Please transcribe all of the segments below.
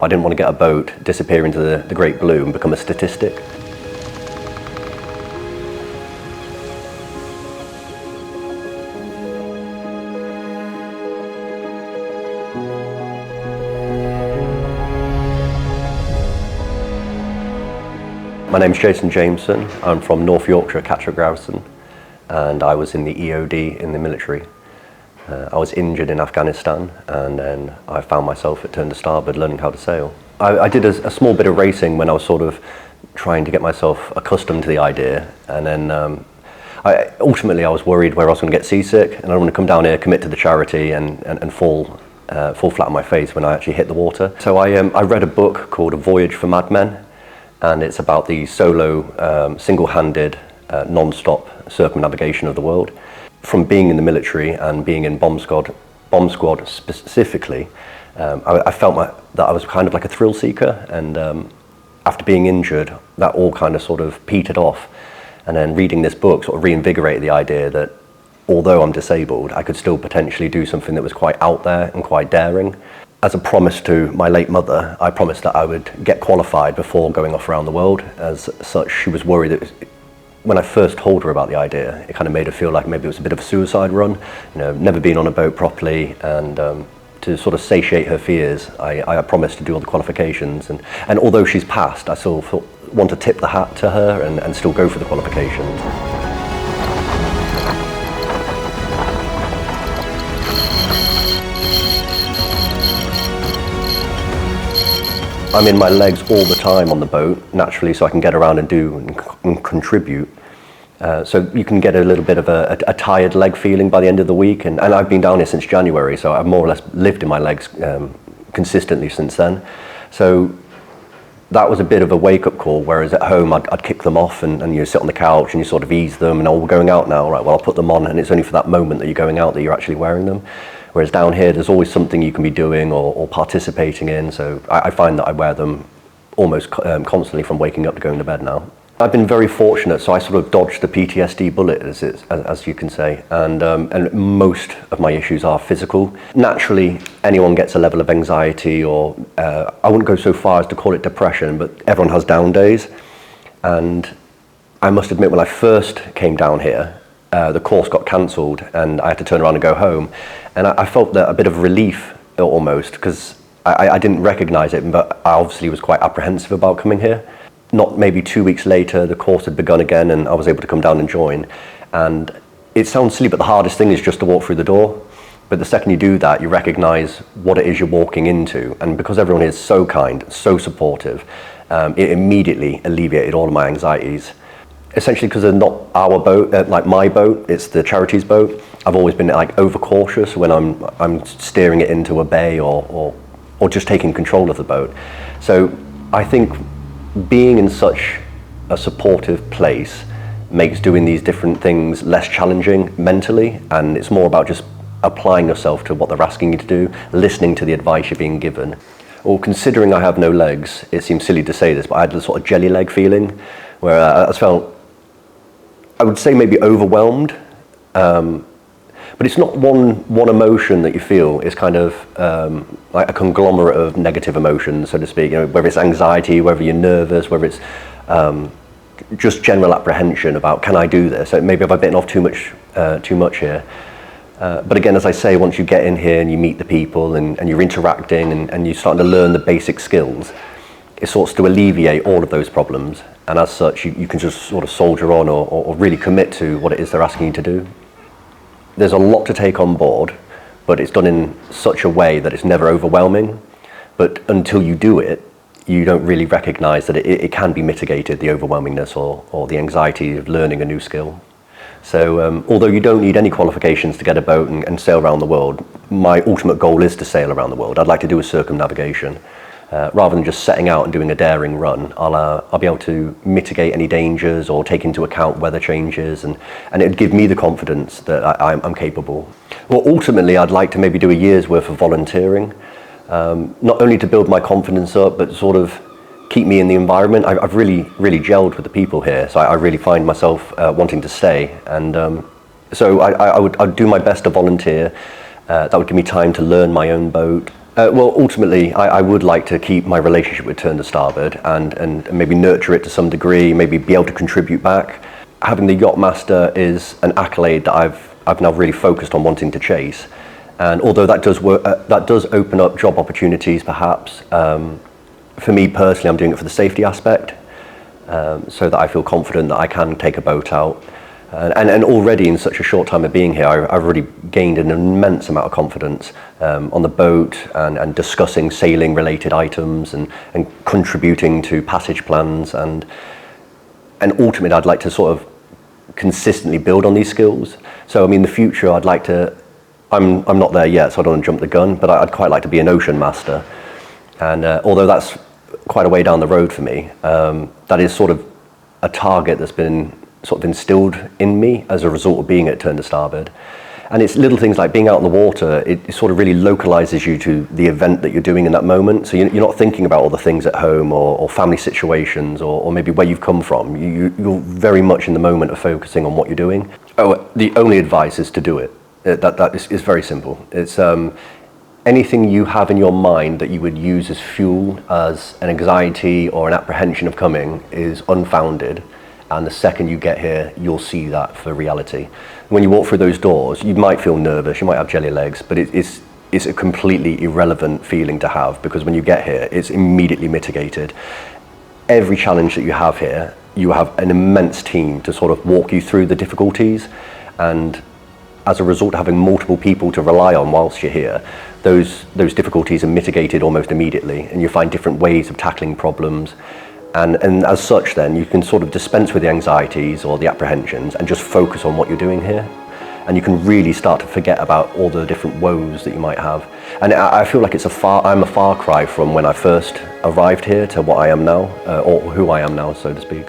I didn't want to get a boat, disappear into the great blue and become a statistic. My name's Jason Jameson. I'm from North Yorkshire, Catterick Growson, and I was in the EOD in the military. I was injured in Afghanistan, and then I found myself at Turn to Starboard learning how to sail. I did a small bit of racing when I was sort of trying to get myself accustomed to the idea, and then ultimately I was worried where I was going to get seasick, and I don't want to come down here, commit to the charity, and fall flat on my face when I actually hit the water. So I read a book called A Voyage for Madmen, and it's about the solo, single-handed, non-stop circumnavigation of the world. From being in the military and being in bomb squad specifically, I felt that I was kind of like a thrill seeker, and after being injured, that all kind of sort of petered off. And then reading this book sort of reinvigorated the idea that although I'm disabled, I could still potentially do something that was quite out there and quite daring. As a promise to my late mother, I promised that I would get qualified before going off around the world. As such, she was worried that when I first told her about the idea, it kind of made her feel like maybe it was a bit of a suicide run, never been on a boat properly, and to sort of satiate her fears, I promised to do all the qualifications, and although she's passed, I still want to tip the hat to her and still go for the qualifications. I'm in my legs all the time on the boat, naturally, so I can get around and do and contribute. So you can get a little bit of a tired leg feeling by the end of the week, and I've been down here since January, so I've more or less lived in my legs consistently since then. So that was a bit of a wake-up call, whereas at home I'd kick them off and you sit on the couch and you sort of ease them, and we're going out now, right, well I'll put them on, and it's only for that moment that you're going out that you're actually wearing them. Whereas down here, there's always something you can be doing or participating in, so I find that I wear them almost constantly from waking up to going to bed now. I've been very fortunate, so I sort of dodged the PTSD bullet, as you can say, and most of my issues are physical. Naturally, anyone gets a level of anxiety, or I wouldn't go so far as to call it depression, but everyone has down days. And I must admit, when I first came down here, the course got cancelled and I had to turn around and go home. And I felt that a bit of relief almost, because I didn't recognise it, but I obviously was quite apprehensive about coming here. Not maybe 2 weeks later, the course had begun again and I was able to come down and join. And it sounds silly, but the hardest thing is just to walk through the door. But the second you do that, you recognise what it is you're walking into. And because everyone is so kind, so supportive, it immediately alleviated all of my anxieties. Essentially, because they're not our boat, like my boat, it's the charity's boat. I've always been like overcautious when I'm steering it into a bay or just taking control of the boat. So I think being in such a supportive place makes doing these different things less challenging mentally, and it's more about just applying yourself to what they're asking you to do, listening to the advice you're being given. Or considering I have no legs, it seems silly to say this, but I had the sort of jelly leg feeling where I felt, I would say maybe overwhelmed, but it's not one emotion that you feel. It's kind of like a conglomerate of negative emotions, so to speak. Whether it's anxiety, whether you're nervous, whether it's just general apprehension about, can I do this? Maybe have I bitten off too much here? But again, as I say, once you get in here and you meet the people and you're interacting and you're starting to learn the basic skills, it sorts to alleviate all of those problems. And as such, you can just sort of soldier on or really commit to what it is they're asking you to do. There's a lot to take on board, but it's done in such a way that it's never overwhelming. But until you do it, you don't really recognise that it can be mitigated, the overwhelmingness or the anxiety of learning a new skill. So although you don't need any qualifications to get a boat and sail around the world, my ultimate goal is to sail around the world. I'd like to do a circumnavigation. Rather than just setting out and doing a daring run, I'll be able to mitigate any dangers or take into account weather changes, and it'd give me the confidence that I'm capable. Well, ultimately, I'd like to maybe do a year's worth of volunteering, not only to build my confidence up, but sort of keep me in the environment. I've really gelled with the people here, so I really find myself wanting to stay. And so I'd do my best to volunteer. That would give me time to learn my own boat, Well, ultimately, I would like to keep my relationship with Turn to Starboard and maybe nurture it to some degree, maybe be able to contribute back. Having the Yacht-master is an accolade that I've now really focused on wanting to chase. And although that does work, that does open up job opportunities, perhaps. For me personally, I'm doing it for the safety aspect, so that I feel confident that I can take a boat out. And already in such a short time of being here, I've already gained an immense amount of confidence on the boat and discussing sailing related items and contributing to passage plans and ultimately I'd like to sort of consistently build on these skills. So I mean, in the future I'd like to, I'm not there yet, so I don't want to jump the gun, but I'd quite like to be an ocean master. And although that's quite a way down the road for me, that is sort of a target that's been sort of instilled in me as a result of being at Turn to Starboard. And it's little things like being out in the water, it sort of really localizes you to the event that you're doing in that moment. So you're not thinking about all the things at home or family situations or maybe where you've come from. You're very much in the moment of focusing on what you're doing. Oh, the only advice is to do it. That is very simple. It's anything you have in your mind that you would use as fuel, as an anxiety or an apprehension of coming is unfounded. And the second you get here, you'll see that for reality. When you walk through those doors, you might feel nervous, you might have jelly legs, but it's a completely irrelevant feeling to have because when you get here, it's immediately mitigated. Every challenge that you have here, you have an immense team to sort of walk you through the difficulties, and as a result of having multiple people to rely on whilst you're here, those difficulties are mitigated almost immediately, and you find different ways of tackling problems. And as such then, you can sort of dispense with the anxieties or the apprehensions and just focus on what you're doing here. And you can really start to forget about all the different woes that you might have. And I feel like I'm a far cry from when I first arrived here to what I am now, or who I am now, so to speak.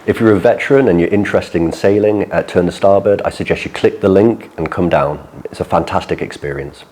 If you're a veteran and you're interested in sailing at Turn to Starboard, I suggest you click the link and come down. It's a fantastic experience.